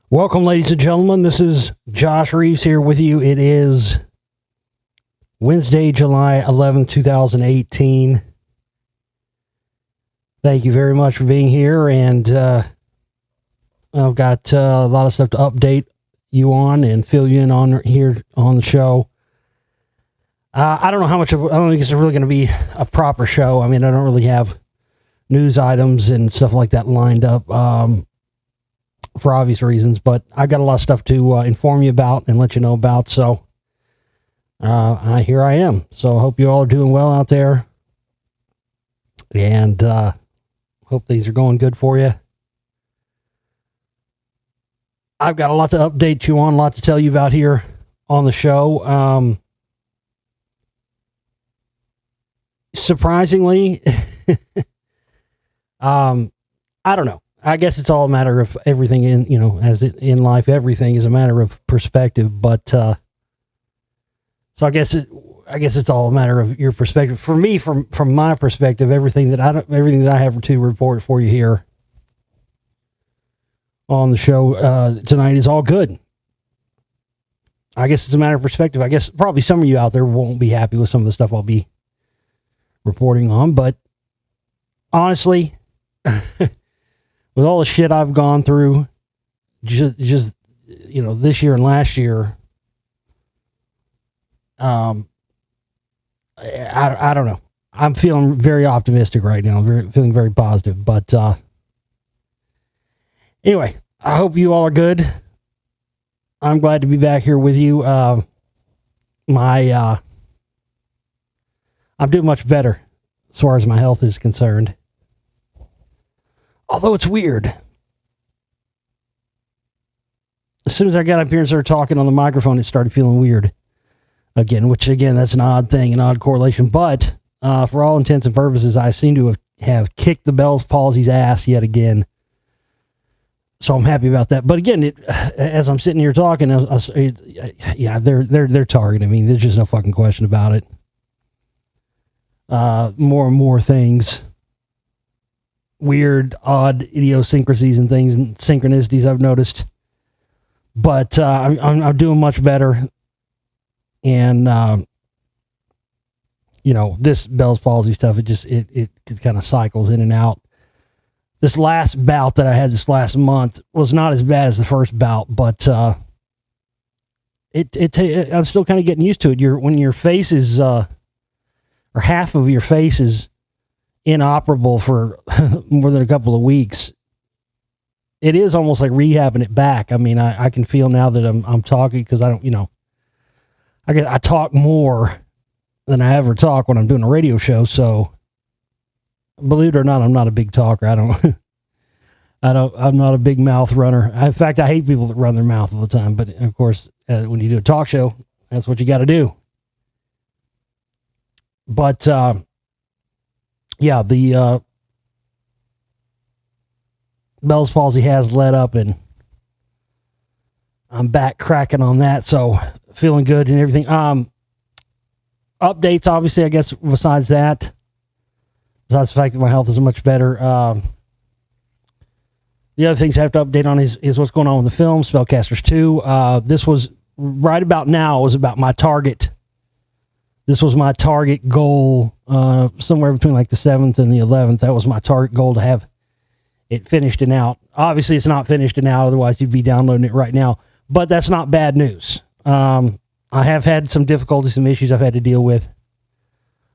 Welcome, ladies and gentlemen. This is Josh Reeves here with you. It is Wednesday, July 11th, 2018. Thank you very much for being here, and I've got a lot of stuff to update you on and fill you in on here on the show. I don't know how much I don't think it's really going to be a proper show. I mean, I don't really have news items and stuff like that lined up. For obvious reasons, but I got a lot of stuff to inform you about and let you know about, so here I am. So I hope you all are doing well out there, and hope things are going good for you. I've got a lot to update you on, a lot to tell you about here on the show. Surprisingly, I don't know. I guess it's all a matter of everything in life, everything is a matter of perspective, but, so I guess it's all a matter of your perspective. For me, from my perspective, everything that I have to report for you here on the show, tonight is all good. I guess it's a matter of perspective. I guess probably some of you out there won't be happy with some of the stuff I'll be reporting on, but honestly, with all the shit I've gone through, just this year and last year, I don't know. I'm feeling very optimistic right now. Feeling very positive. But anyway, I hope you all are good. I'm glad to be back here with you. I'm doing much better as far as my health is concerned. Although it's weird. As soon as I got up here and started talking on the microphone, it started feeling weird again, which again, that's an odd thing, an odd correlation. But for all intents and purposes, I seem to have kicked the Bell's palsy's ass yet again. So I'm happy about that. But again, as I'm sitting here talking, they're targeting me. There's just no fucking question about it. More and more things. Weird, odd idiosyncrasies and things and synchronicities I've noticed, but I'm doing much better, and this Bell's palsy stuff, it kind of cycles in and out. This last bout that I had this last month was not as bad as the first bout, but I'm still kind of getting used to it. When your face is or half of your face is inoperable for more than a couple of weeks, it is almost like rehabbing it back. I mean, I can feel now that I'm talking, because I don't, I talk more than I ever talk when I'm doing a radio show. So believe it or not, I'm not a big talker. I'm not a big mouth runner. In fact, I hate people that run their mouth all the time. But of course, when you do a talk show, that's what you got to do. But, yeah, the Bell's palsy has let up, and I'm back cracking on that, so feeling good and everything. Updates, obviously, I guess, besides the fact that my health is much better. The other things I have to update on is what's going on with the film, Spellcasters 2. This was, right about now, was about my target. This was my target goal, somewhere between like the 7th and the 11th. That was my target goal, to have it finished and out. Obviously, it's not finished and out, otherwise you'd be downloading it right now. But that's not bad news. I have had some difficulties, some issues I've had to deal with.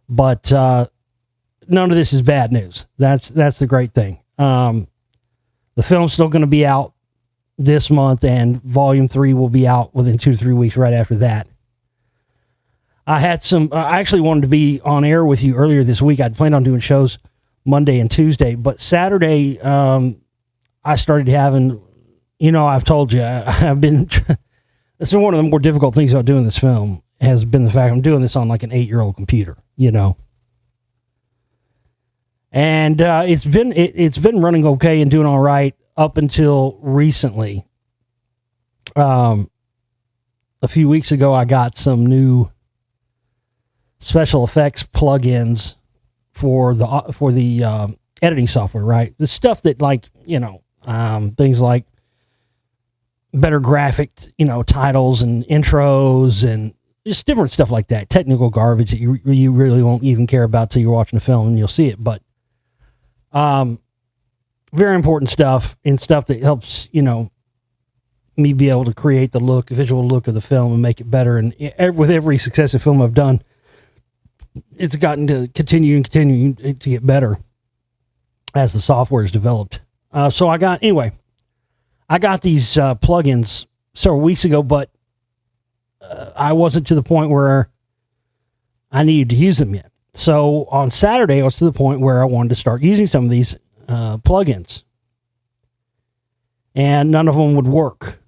But none of this is bad news. That's the great thing. The film's still going to be out this month, and Volume 3 will be out within 2 to 3 weeks right after that. I actually wanted to be on air with you earlier this week. I'd planned on doing shows Monday and Tuesday, but Saturday, I started having, I've told you, it's been one of the more difficult things about doing this film, has been the fact I'm doing this on like an 8-year-old computer, and it's been running okay and doing all right up until recently. A few weeks ago, I got some new special effects plugins for the editing software, right? The stuff that, like, things like better graphic, titles and intros and just different stuff like that. Technical garbage that you really won't even care about till you're watching the film and you'll see it. But very important stuff, and stuff that helps, me be able to create the visual look of the film and make it better. And with every successive film I've done, it's gotten to continue to get better as the software is developed. So I got these plugins several weeks ago, but I wasn't to the point where I needed to use them yet. So on Saturday, I was to the point where I wanted to start using some of these plugins. And none of them would work.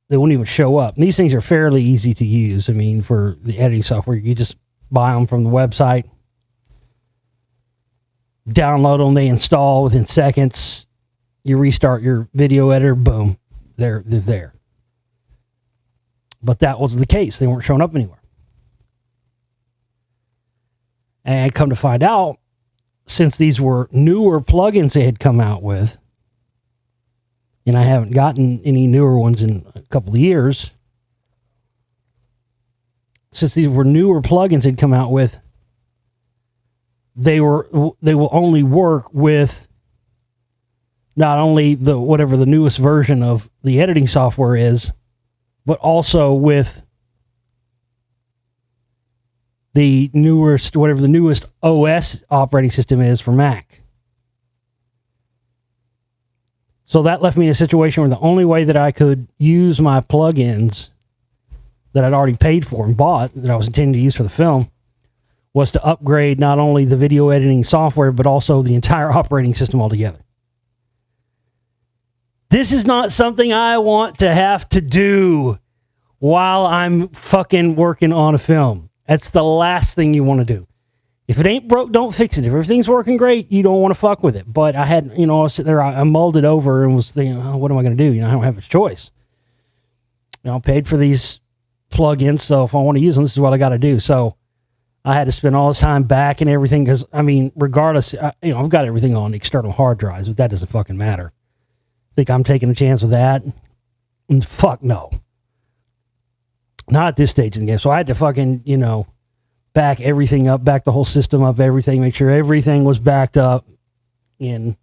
They wouldn't even show up. And these things are fairly easy to use. I mean, for the editing software, you just buy them from the website, download them, they install within seconds. You restart your video editor, boom, they're there. But that wasn't the case. They weren't showing up anywhere. And come to find out, since these were newer plugins they had come out with, and I haven't gotten any newer ones in a couple of years, since these were newer plugins they'd come out with, they will only work with not only whatever the newest version of the editing software is, but also with whatever the newest OS operating system is for Mac. So that left me in a situation where the only way that I could use my plugins that I'd already paid for and bought, that I was intending to use for the film, was to upgrade not only the video editing software, but also the entire operating system altogether. This is not something I want to have to do while I'm fucking working on a film. That's the last thing you want to do. If it ain't broke, don't fix it. If everything's working great, you don't want to fuck with it. But I had, I was sitting there, I mulled it over and was thinking, what am I going to do? I don't have a choice. I paid for these plugins, so if I want to use them, this is what I got to do. So I had to spend all this time back and everything because, regardless, I've got everything on external hard drives, but that doesn't fucking matter. Think I'm taking a chance with that? Fuck no. Not at this stage in the game. So I had to fucking, back everything up, back the whole system up, everything, make sure everything was backed up in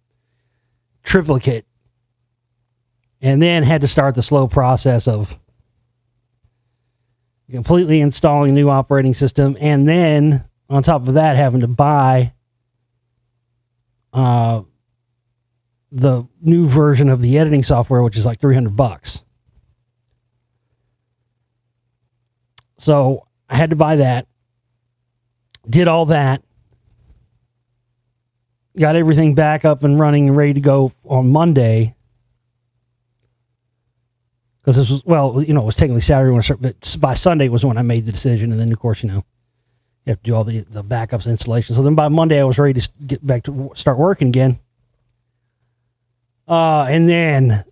triplicate. And then had to start the slow process of completely installing a new operating system. And then on top of that, having to buy the new version of the editing software, which is like $300. So I had to buy that. Did all that. Got everything back up and running and ready to go on Monday. Because this was, it was technically Saturday when I started, but by Sunday was when I made the decision. And then, of course, you have to do all the backups and installation. So then by Monday, I was ready to get back to start working again. And then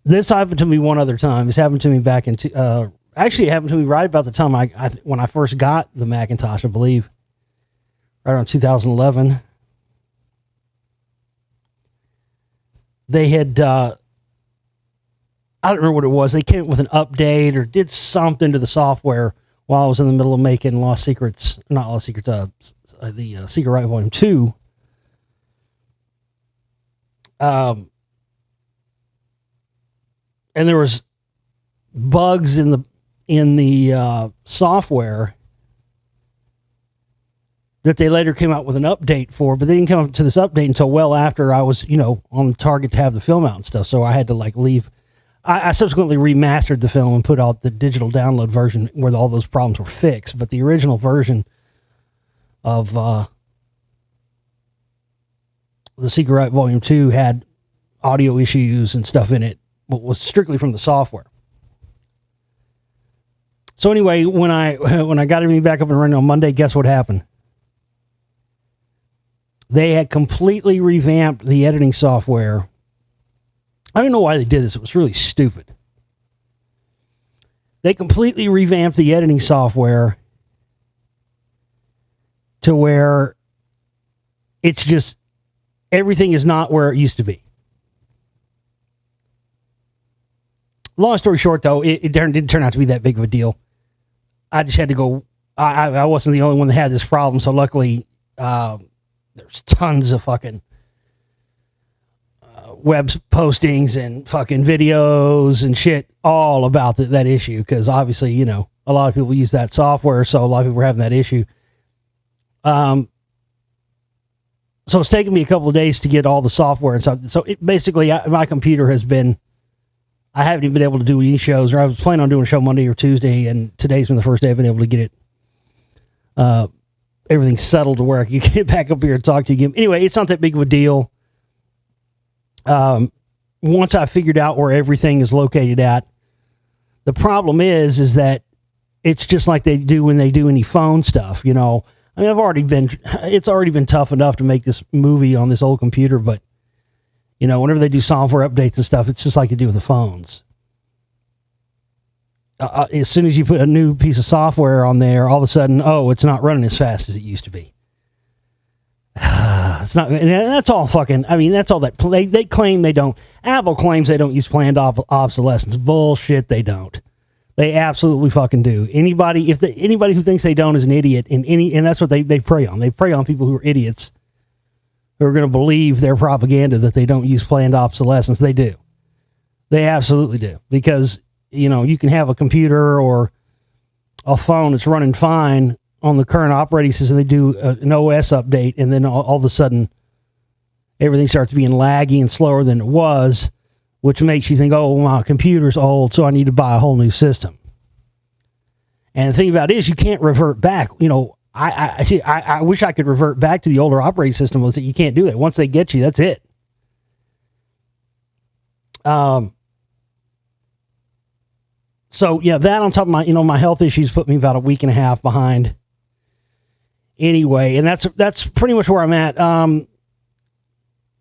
this happened to me one other time. This happened to me back in, actually it happened to me right about the time when I first got the Macintosh, I believe, right around 2011. They had, I don't remember what it was. They came up with an update or did something to the software while I was in the middle of making the Secret Right Volume 2. And there was bugs in the software that they later came out with an update for, but they didn't come up to this update until well after I was, on target to have the film out and stuff. So I had to leave. I subsequently remastered the film and put out the digital download version where all those problems were fixed. But the original version of the Secret Right Volume 2 had audio issues and stuff in it, but was strictly from the software. So anyway, when I got everything back up and running on Monday, guess what happened? They had completely revamped the editing software. I don't know why they did this. It was really stupid. They completely revamped the editing software to where it's just – everything is not where it used to be. long story short, though, it didn't turn out to be that big of a deal. I just had to go. I wasn't the only one that had this problem, so luckily there's tons of fucking web postings and fucking videos and shit all about that issue, because obviously, you know, a lot of people use that software, so a lot of people were having that issue. So it's taken me a couple of days to get all the software and stuff. So basically, my computer has been, I haven't even been able to do any shows, or I was planning on doing a show Monday or Tuesday, and today's been the first day I've been able to get it, everything settled to where I can get back up here and talk to you again. Anyway, it's not that big of a deal. Once I figured out where everything is located at, the problem is that it's just like they do when they do any phone stuff, you know. I mean, it's already been tough enough to make this movie on this old computer, but, you know, whenever they do software updates and stuff, it's just like they do with the phones. As soon as you put a new piece of software on there, all of a sudden, it's not running as fast as it used to be. It's not, and that's all fucking, I mean, that's all that they claim they don't. Apple claims they don't use planned obsolescence. Bullshit, they don't. They absolutely fucking do. Anybody who thinks they don't is an idiot, and that's what they prey on. They prey on people who are idiots, who are going to believe their propaganda that they don't use planned obsolescence. They do. They absolutely do. Because, you know, you can have a computer or a phone that's running fine on the current operating system. They do an OS update, and then all of a sudden everything starts being laggy and slower than it was, which makes you think, oh, my computer's old, so I need to buy a whole new system. And the thing about it is, you can't revert back. You know, I wish I could revert back to the older operating system. Was that you can't do that. Once they get you, that's it. So yeah, that on top of my, you know, my health issues put me about a week and a half behind. Anyway, and that's pretty much where I'm at.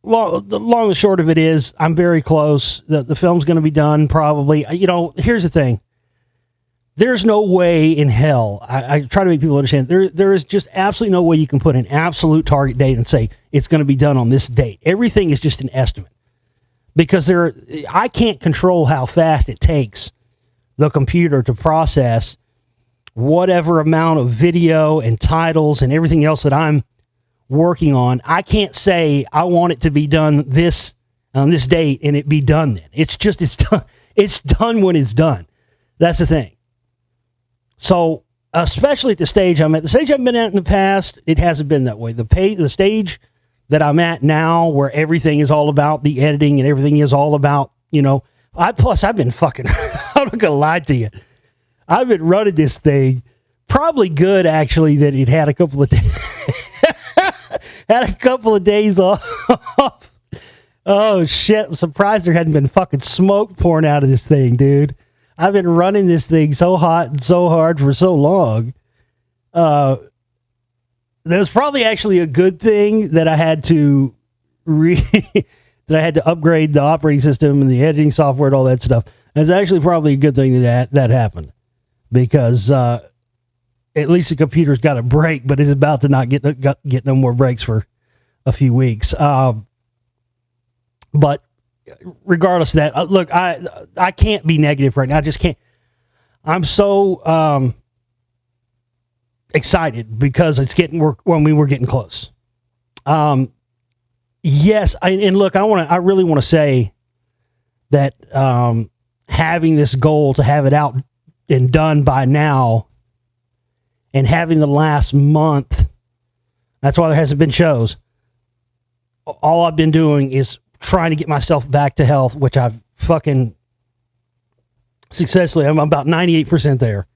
The long and short of it is, I'm very close. The film's going to be done probably. You know, here's the thing. There's no way in hell. I try to make people understand. There is just absolutely no way you can put an absolute target date and say it's going to be done on this date. Everything is just an estimate, because I can't control how fast it takes the computer to process whatever amount of video and titles and everything else that I'm working on. I can't say I want it to be done on this date and it be done then. It's done. It's done when it's done. That's the thing. So, especially at the stage I'm at, the stage I've been at in the past, it hasn't been that way. The stage that I'm at now, where everything is all about the editing and everything is all about, you know, I've been fucking, I'm not gonna lie to you, I've been running this thing probably good, actually, that it had a couple of days off. Oh shit, I'm surprised there hadn't been fucking smoke pouring out of this thing, dude. I've been running this thing so hot and so hard for so long. That was probably actually a good thing that I had to that I had to upgrade the operating system and the editing software and all that stuff. And it's actually probably a good thing that happened, because at least the computer's got a break, but it's about to not get no more breaks for a few weeks. But regardless of that, look, I can't be negative right now. I just can't. I'm so excited because it's getting work when we were getting close. Yes, and look, I really want to say that having this goal to have it out and done by now, and having the last month, that's why there hasn't been shows. All I've been doing is trying to get myself back to health, which I've fucking successfully, I'm about 98% there.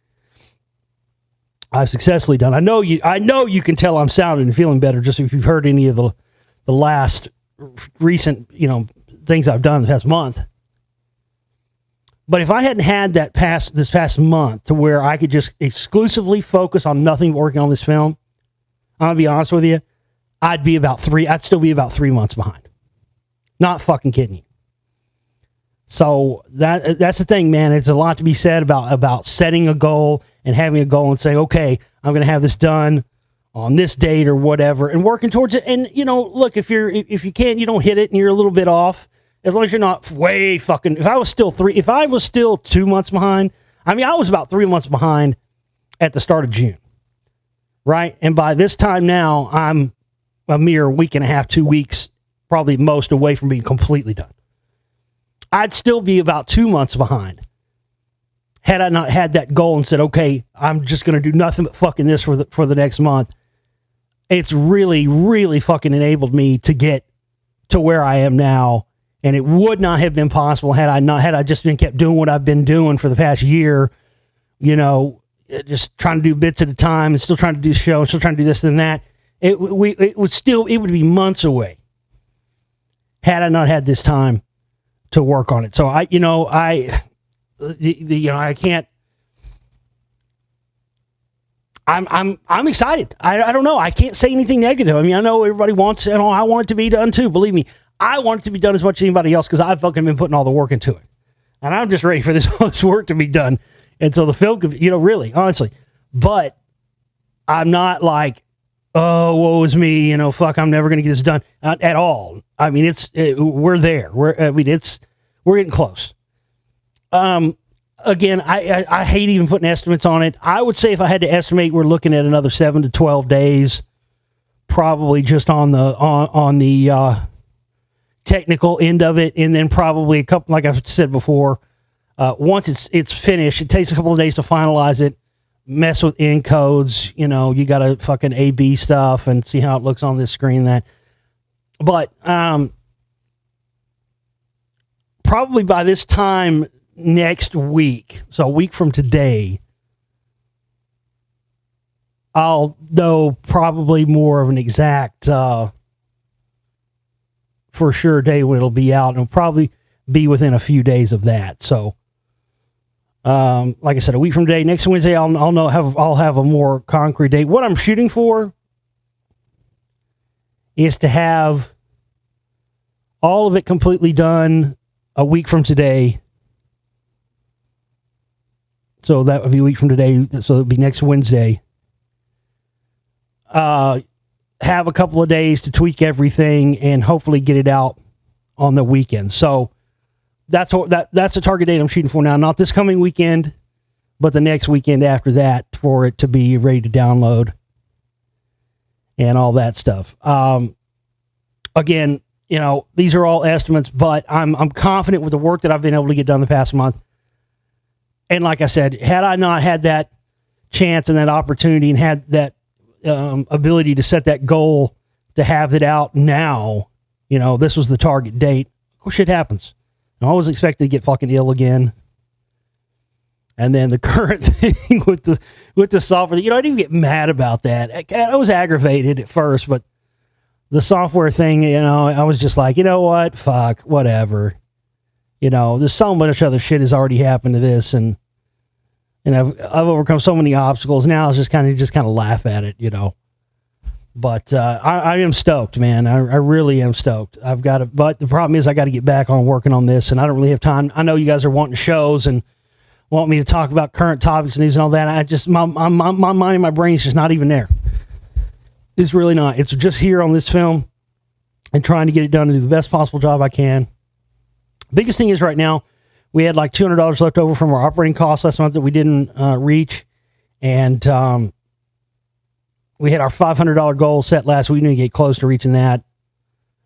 I've successfully done. I know you can tell I'm sounding and feeling better just if you've heard any of the last recent, you know, things I've done the past month. But if I hadn't had this past month to where I could just exclusively focus on nothing but working on this film, I'm gonna be honest with you, I'd still be about 3 months behind. Not fucking kidding you. So that's the thing, man. It's a lot to be said about setting a goal and having a goal and saying, okay, I'm going to have this done on this date or whatever, and working towards it. And, you know, look, if you can't, you don't hit it and you're a little bit off, As long as you're not way fucking. If I was still 2 months behind, I mean, I was about 3 months behind at the start of June, right? And by this time now, I'm a mere week and a half, 2 weeks, probably most away from being completely done. I'd still be about 2 months behind had I not had that goal and said, okay, I'm just going to do nothing but fucking this for the next month. It's really, really fucking enabled me to get to where I am now. And it would not have been possible had I just been kept doing what I've been doing for the past year, just trying to do bits at a time and still trying to do shows, still trying to do this and that. It would be months away had I not had this time to work on it. So I can't. I'm excited. I don't know. I can't say anything negative. I mean, I know everybody wants, I want it to be done too. Believe me, I want it to be done as much as anybody else because I've fucking been putting all the work into it. And I'm just ready for all this work to be done. And so the film could, really, honestly. But I'm not like, oh, woe is me, fuck, I'm never going to get this done. Not at all. I mean, we're there. We're getting close. Again, I hate even putting estimates on it. I would say if I had to estimate, we're looking at another 7 to 12 days, probably just on the technical end of it, and then probably a couple, like I've said before, once it's finished, it takes a couple of days to finalize it, mess with encodes, you got to fucking A/B stuff and see how it looks on this screen, but probably by this time next week, so a week from today, I'll know probably more of an exact for sure day when it'll be out, and it'll probably be within a few days of that. So like I said, a week from today, next Wednesday, I'll have a more concrete date. What I'm shooting for is to have all of it completely done a week from today. So that would be a week from today. So it'll be next Wednesday. Have a couple of days to tweak everything and hopefully get it out on the weekend. So that's a target date I'm shooting for now. Not this coming weekend, but the next weekend after that for it to be ready to download and all that stuff. Again, these are all estimates, but I'm confident with the work that I've been able to get done the past month. And like I said, had I not had that chance and that opportunity and had that ability to set that goal to have it out now, this was the target date. Oh, shit happens. I was expecting to get fucking ill again. And then the current thing with the software, I didn't even get mad about that. I was aggravated at first, but the software thing, I was just like, you know what? Fuck, whatever. There's so much other shit has already happened to this, and I've overcome so many obstacles. Now it's just kind of laugh at it, But I am stoked, man. I really am stoked. But the problem is I got to get back on working on this, and I don't really have time. I know you guys are wanting shows and want me to talk about current topics and news and all that. I just my mind and my brain is just not even there. It's really not. It's just here on this film and trying to get it done and do the best possible job I can. Biggest thing is right now, we had like $200 left over from our operating costs last month that we didn't reach. And we had our $500 goal set last week. We didn't get close to reaching that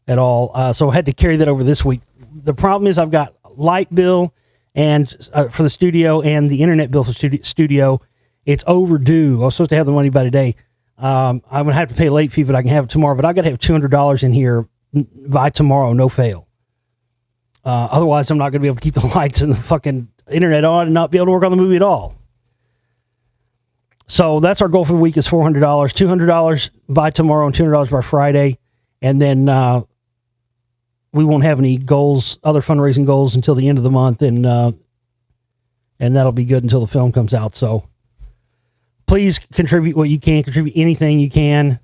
at all. So I had to carry that over this week. The problem is I've got light bill and for the studio and the internet bill for studio. It's overdue. I was supposed to have the money by today. I'm going to have to pay a late fee, but I can have it tomorrow. But I got to have $200 in here by tomorrow, no fail. Otherwise, I'm not going to be able to keep the lights and the fucking internet on and not be able to work on the movie at all. So that's our goal for the week is $400, $200 by tomorrow and $200 by Friday. And then we won't have any goals, other fundraising goals until the end of the month. And that'll be good until the film comes out. So please contribute what you can, contribute anything you can.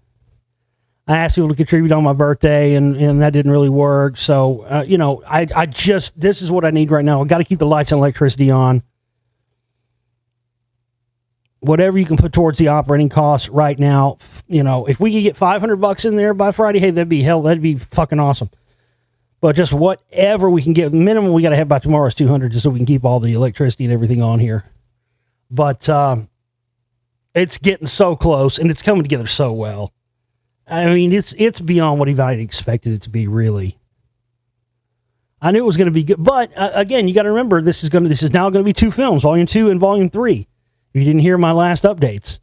I asked people to contribute on my birthday, and that didn't really work. So, this is what I need right now. I've got to keep the lights and electricity on. Whatever you can put towards the operating costs right now, if we could get $500 in there by Friday, hey, that'd be fucking awesome. But just whatever we can get. Minimum we got to have by tomorrow is 200 just so we can keep all the electricity and everything on here. But it's getting so close, and it's coming together so well. I mean, it's beyond what I expected it to be, really. I knew it was going to be good. But, again, you got to remember, this is now going to be 2 films, Volume 2 and Volume 3. If you didn't hear my last updates.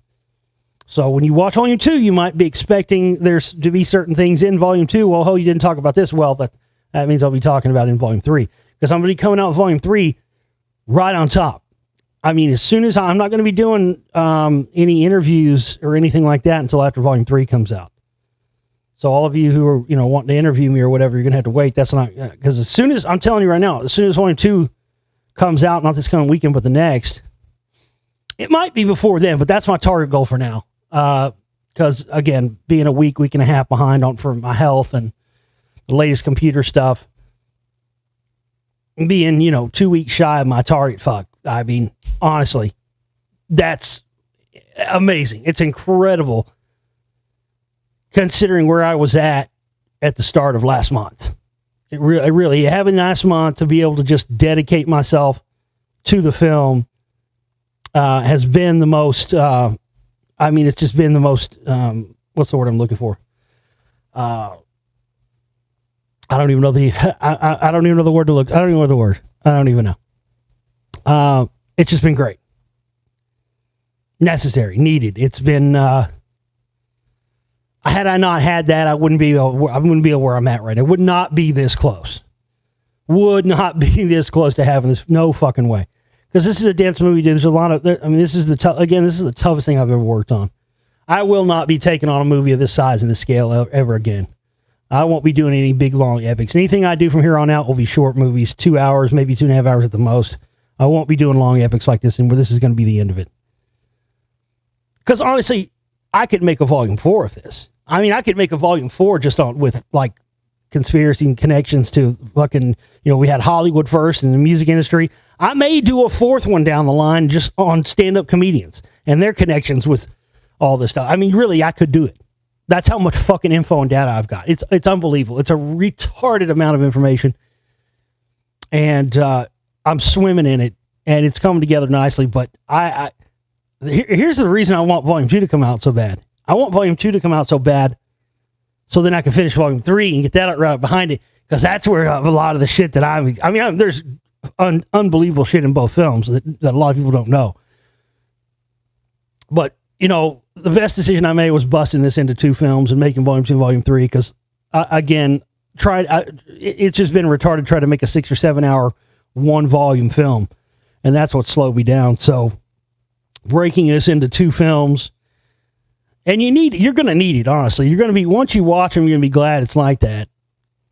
So when you watch Volume 2, you might be expecting there's to be certain things in Volume 2. Well, you didn't talk about this. Well, that means I'll be talking about it in Volume 3. Because I'm going to be coming out with Volume 3 right on top. I mean, as soon as I'm not going to be doing any interviews or anything like that until after Volume 3 comes out. So all of you who are, wanting to interview me or whatever, you're going to have to wait. That's not, because as soon as, I'm telling you right now, as soon as Volume 2 comes out, not this coming weekend, but the next, it might be before then, but that's my target goal for now. Because, again, being a week and a half behind for my health and the latest computer stuff, being, 2 weeks shy of my target, I mean, honestly, that's amazing. It's incredible considering where I was at the start of last month. It really, having last month to be able to just dedicate myself to the film has been the most, it's just been the most, what's the word I'm looking for? I don't even know I don't even know the word to look. I don't even know the word. I don't even know. It's just been great. Necessary, needed. It's been, had I not had that, I wouldn't be where I'm at right now. It would not be this close. Would not be this close to having this. No fucking way. Because this is a dance movie, dude. There's a lot of, this is the toughest thing I've ever worked on. I will not be taking on a movie of this size and this scale ever again. I won't be doing any big, long epics. Anything I do from here on out will be short movies, 2 hours, maybe 2.5 hours at the most. I won't be doing long epics like this, and where this is going to be the end of it. Because honestly, I could make a volume 4 of this. I mean, I could make a volume 4 just with like conspiracy and connections to fucking, we had Hollywood first and the music industry. I may do a 4th one down the line just on stand-up comedians and their connections with all this stuff. I mean, really, I could do it. That's how much fucking info and data I've got. It's unbelievable. It's a retarded amount of information. And I'm swimming in it, and it's coming together nicely. But here's the reason I want Volume 2 to come out so bad. I want Volume 2 to come out so bad so then I can finish Volume 3 and get that right behind it, because that's where a lot of the shit that there's unbelievable shit in both films that a lot of people don't know. But, the best decision I made was busting this into 2 films and making Volume 2 and Volume 3, because, again, it's just been retarded to try to make a 6 or 7 hour 1-volume film, and that's what slowed me down. So breaking this into 2 films, and you're going to need it, honestly. You're going to be, once you watch them, you're going to be glad it's like that,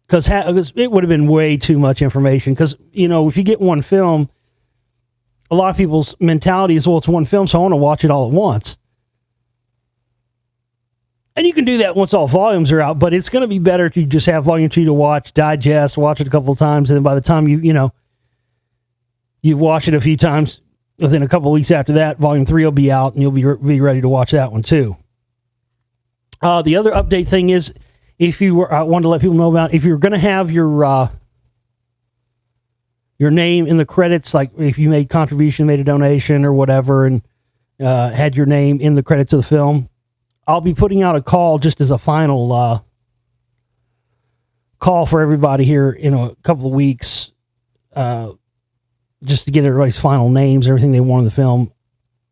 because it would have been way too much information. Because, if you get 1 film, a lot of people's mentality is, well, it's 1 film, so I want to watch it all at once. And you can do that once all volumes are out, but it's going to be better if you just have Volume 2 to watch, digest, watch it a couple of times, and then by the time you've watched it a few times, within a couple of weeks after that, Volume 3 will be out, and you'll be ready to watch that one too. The other update thing is, I wanted to let people know about, if you're going to have your name in the credits, like if you made contribution, made a donation or whatever, and had your name in the credits of the film, I'll be putting out a call just as a final call for everybody here in a couple of weeks, just to get everybody's final names, everything they want in the film.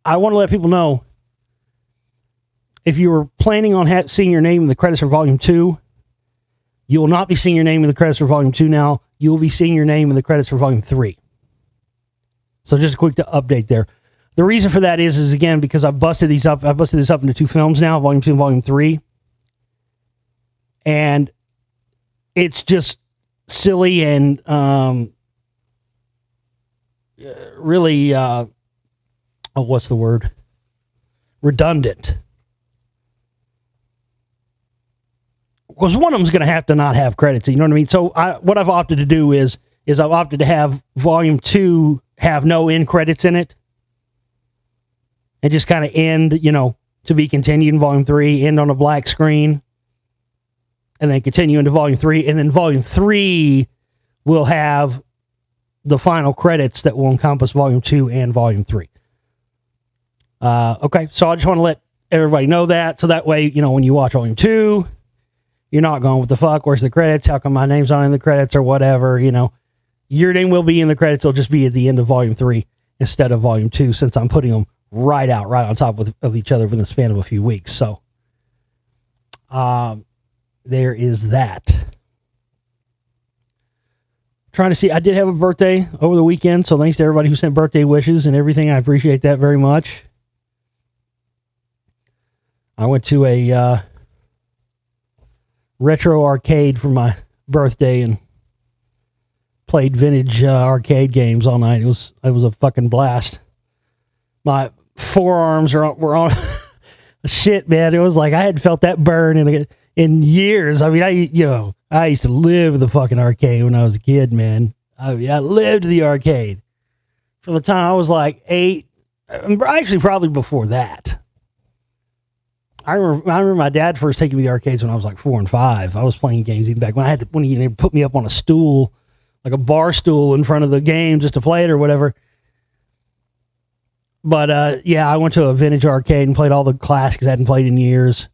I want to let people know, if you were planning on seeing your name in the credits for Volume 2, you will not be seeing your name in the credits for Volume 2 now. You will be seeing your name in the credits for Volume 3. So just a quick update there. The reason for that is again, because I busted this up into 2 films now, Volume 2 and Volume 3. And it's just silly and really, what's the word? Redundant. Because one of them's going to have to not have credits, you know what I mean? So what I've opted to do is I've opted to have Volume 2 have no end credits in it. And just kind of end, to be continued in Volume 3, end on a black screen. and then continue into volume 3, and then volume 3 will have the final credits that will encompass volume 2 and volume 3. Okay, so I just want to let everybody know that, so that way, when you watch volume 2, you're not going, what the fuck, where's the credits, how come my name's not in the credits, or whatever. Your name will be in the credits, it'll just be at the end of volume 3 instead of volume 2, since I'm putting them right on top of each other within the span of a few weeks. So there is that. Trying to see, I did have a birthday over the weekend, so thanks to everybody who sent birthday wishes and everything. I appreciate that very much. I went to a retro arcade for my birthday and played vintage arcade games all night. It was a fucking blast. My forearms were on shit, man. It was like I hadn't felt that burn in years. I mean, I used to live in the fucking arcade when I was a kid, man. I lived the arcade from the time I was like 8. Actually, probably before that. I remember my dad first taking me to the arcades when I was like 4 and 5. I was playing games even back when he put me up on a stool, like a bar stool in front of the game just to play it or whatever. But I went to a vintage arcade and played all the classics I hadn't played in years.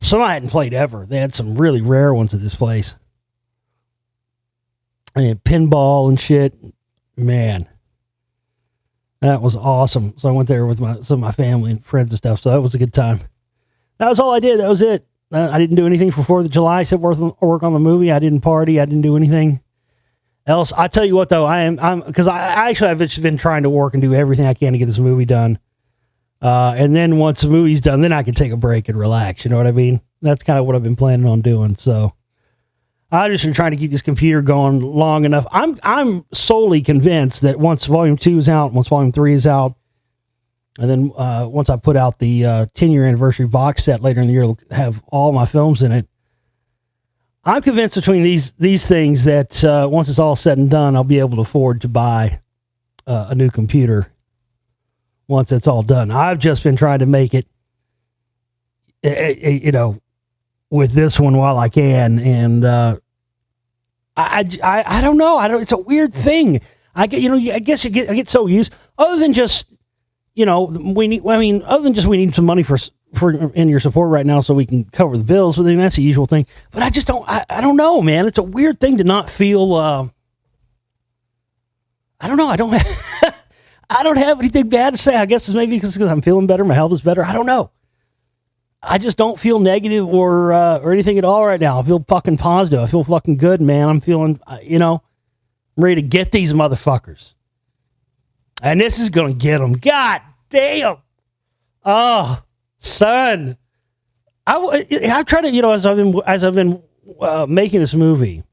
Some I hadn't played ever. They had some really rare ones at this place. And pinball and shit. Man, that was awesome. So I went there with some of my family and friends and stuff. So that was a good time. That was all I did. That was it. I didn't do anything for 4th of July except work on the movie. I didn't party. I didn't do anything else. I tell you what, though, because I've just been trying to work and do everything I can to get this movie done. And then once the movie's done, then I can take a break and relax. You know what I mean? That's kind of what I've been planning on doing. So I've just been trying to keep this computer going long enough. I'm solely convinced that once volume 2 is out, once volume 3 is out, and then once I put out the 10-year anniversary box set later in the year, it'll have all my films in it. I'm convinced between these things that once it's all said and done, I'll be able to afford to buy a new computer once it's all done. I've just been trying to make it, with this one while I can, and I don't know. It's a weird thing. I guess I get so used. Other than just, we need some money for in your support right now so we can cover the bills. But that's the usual thing. But I just don't. I don't know, man. It's a weird thing to not feel. I don't know. I don't have anything bad to say. I guess it's maybe because I'm feeling better. My health is better. I don't know. I just don't feel negative or anything at all right now. I feel fucking positive. I feel fucking good, man. I'm feeling, I'm ready to get these motherfuckers. And this is going to get them. God damn. Oh, son. I've tried to, as I've been making this movie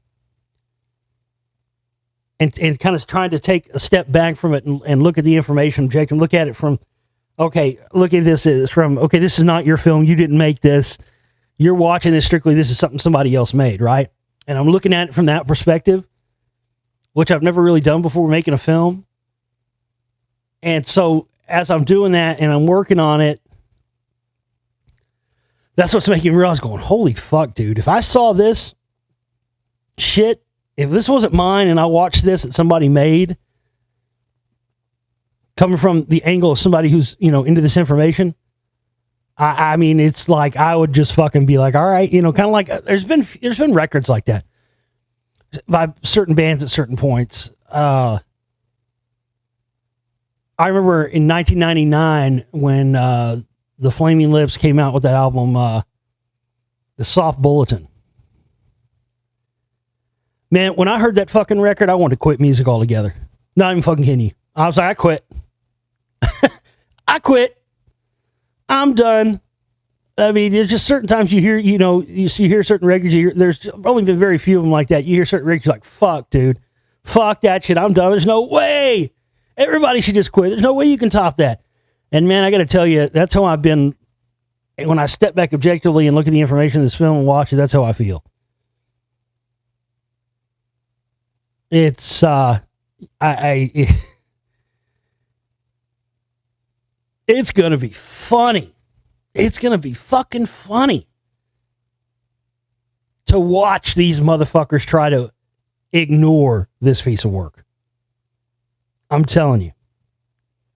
and kind of trying to take a step back from it and look at the information objective, look at it from, okay, look at this is from, okay, this is not your film. You didn't make this. You're watching this strictly. This is something somebody else made, right? And I'm looking at it from that perspective, which I've never really done before making a film. And so as I'm doing that and I'm working on it, that's what's making me realize, going, holy fuck, dude. If I saw this shit, if this wasn't mine and I watched this that somebody made, coming from the angle of somebody who's, into this information, I mean, it's like I would just fucking be like, all right, kind of like there's been records like that by certain bands at certain points. I remember in 1999 when the Flaming Lips came out with that album, The Soft Bulletin. Man, when I heard that fucking record, I wanted to quit music altogether. Not even fucking kidding you. I was like, I quit. I quit. I'm done. I mean, there's just certain times you hear, you hear certain records. There's only been very few of them like that. You hear certain records, you're like, fuck, dude. Fuck that shit. I'm done. There's no way. Everybody should just quit. There's no way you can top that. And man, I got to tell you, that's how I've been. When I step back objectively and look at the information in this film and watch it, that's how I feel. It's, it's going to be funny. It's going to be fucking funny. to watch these motherfuckers try to ignore this piece of work. I'm telling you.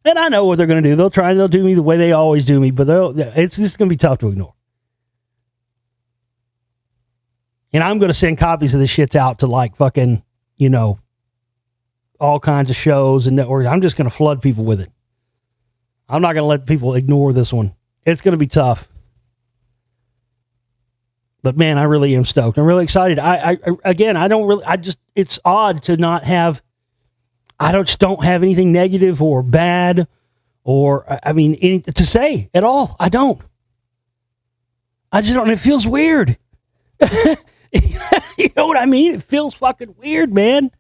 And I know what they're going to do. They'll do me the way they always do me, but it's just going to be tough to ignore. And I'm going to send copies of this shit out to like fucking, all kinds of shows and networks. I'm just going to flood people with it. I'm not going to let people ignore this one. It's going to be tough. But man, I really am stoked. I'm really excited. It's odd to not have, just don't have anything negative or bad or, to say at all. I don't. I just don't. It feels weird. You know what I mean? It feels fucking weird, man.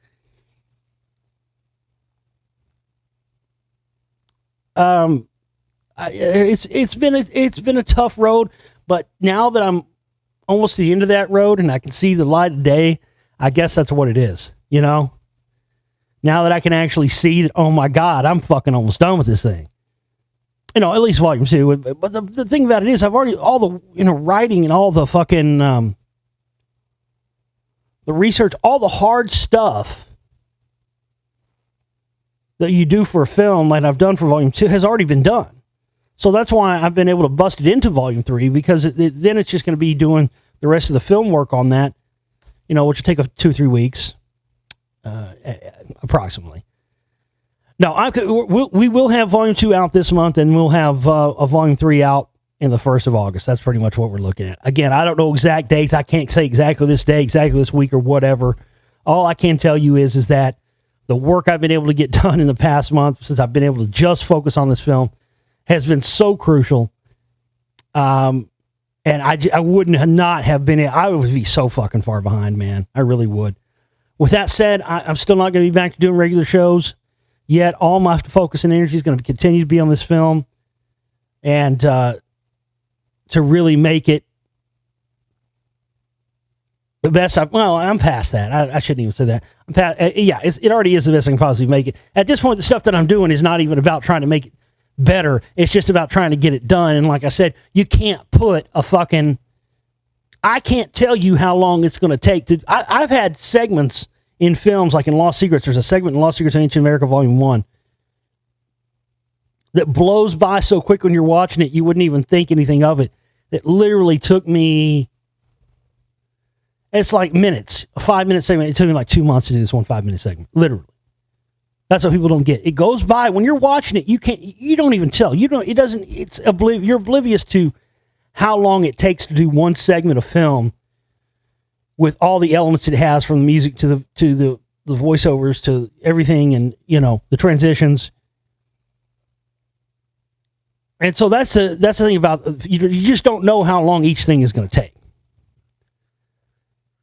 It's been a tough road, but now that I'm almost to the end of that road and I can see the light of day, I guess that's what it is, Now that I can actually see that, oh my God, I'm fucking almost done with this thing. At least volume 2. But the thing about it is I've already, all the, writing and all the fucking, the research, all the hard stuff that you do for a film like I've done for volume 2 has already been done. So that's why I've been able to bust it into volume 3, because then it's just going to be doing the rest of the film work on that, which will take 2-3 weeks, approximately. No, we will have volume 2 out this month, and we'll have a volume 3 out in the 1st of August. That's pretty much what we're looking at. Again, I don't know exact dates. I can't say exactly this day, exactly this week, or whatever. All I can tell you is that the work I've been able to get done in the past month, since I've been able to just focus on this film, has been so crucial. And I wouldn't not have been, I would be so fucking far behind, man. I really would. With that said, I'm still not going to be back to doing regular shows yet. All my focus and energy is going to continue to be on this film, and to really make it the best. I'm past that. I shouldn't even say that. I'm past. It already is the best I can possibly make it. At this point, the stuff that I'm doing is not even about trying to make it better. It's just about trying to get it done. And like I said, you can't put I can't tell you how long it's going to take to. I've had segments in films, like in Lost Secrets. There's a segment in Lost Secrets of Ancient America Volume 1 that blows by so quick when you're watching it, you wouldn't even think anything of it. It literally took me, it's like minutes, a 5-minute segment. It took me like 2 months to do this 5-minute segment, literally. That's what people don't get. It goes by when you're watching it. You don't even tell. You're oblivious to how long it takes to do one segment of film with all the elements it has, from the music to the voiceovers to everything, and the transitions. And so that's the thing about, you just don't know how long each thing is going to take,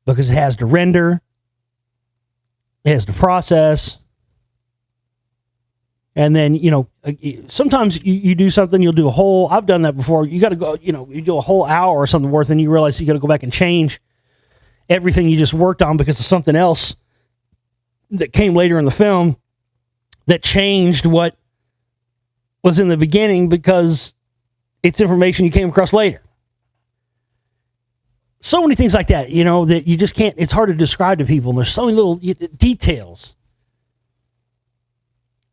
because it has to render, it has to process. And then, sometimes you do something, you'll do a whole, I've done that before. You got to go, you do a whole hour or something worth, and you realize you got to go back and change everything you just worked on because of something else that came later in the film that changed what was in the beginning, because it's information you came across later. So many things like that, that you just can't, it's hard to describe to people. And there's so many little details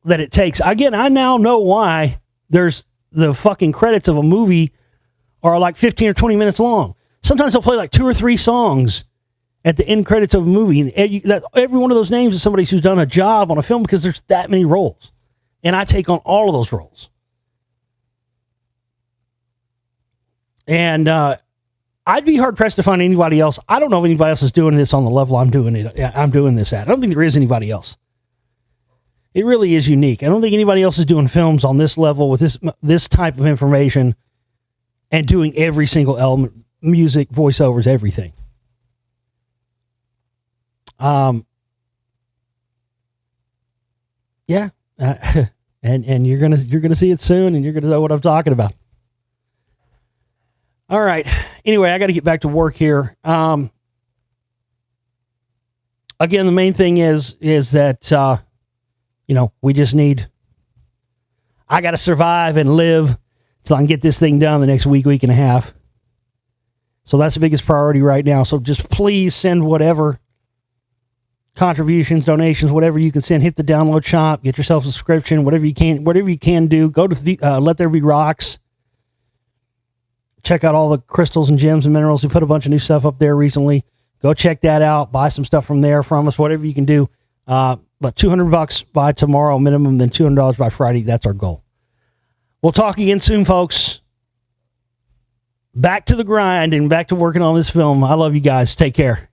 that it takes. Again, I now know why there's the fucking credits of a movie are like 15 or 20 minutes long. Sometimes they'll play like 2 or 3 songs at the end credits of a movie. And every one of those names is somebody who's done a job on a film, because there's that many roles. And I take on all of those roles. And I'd be hard pressed to find anybody else. I don't know if anybody else is doing this on the level I'm doing this at. I don't think there is anybody else. It really is unique. I don't think anybody else is doing films on this level with this type of information and doing every single element, music, voiceovers, everything. Yeah. And you're gonna see it soon, and you're gonna know what I'm talking about. All right. Anyway, I got to get back to work here. Again, the main thing is that we just need. I got to survive and live till I can get this thing done the next week and a half. So that's the biggest priority right now. So just please send whatever contributions, donations, whatever you can send. Hit the download shop, get yourself a subscription, whatever you can do. Go to the Let There Be Rocks. Check out all the crystals and gems and minerals. We put a bunch of new stuff up there recently. Go check that out. Buy some stuff from there from us, whatever you can do. But $200 by tomorrow minimum, then $200 by Friday. That's our goal. We'll talk again soon, folks. Back to the grind and back to working on this film. I love you guys. Take care.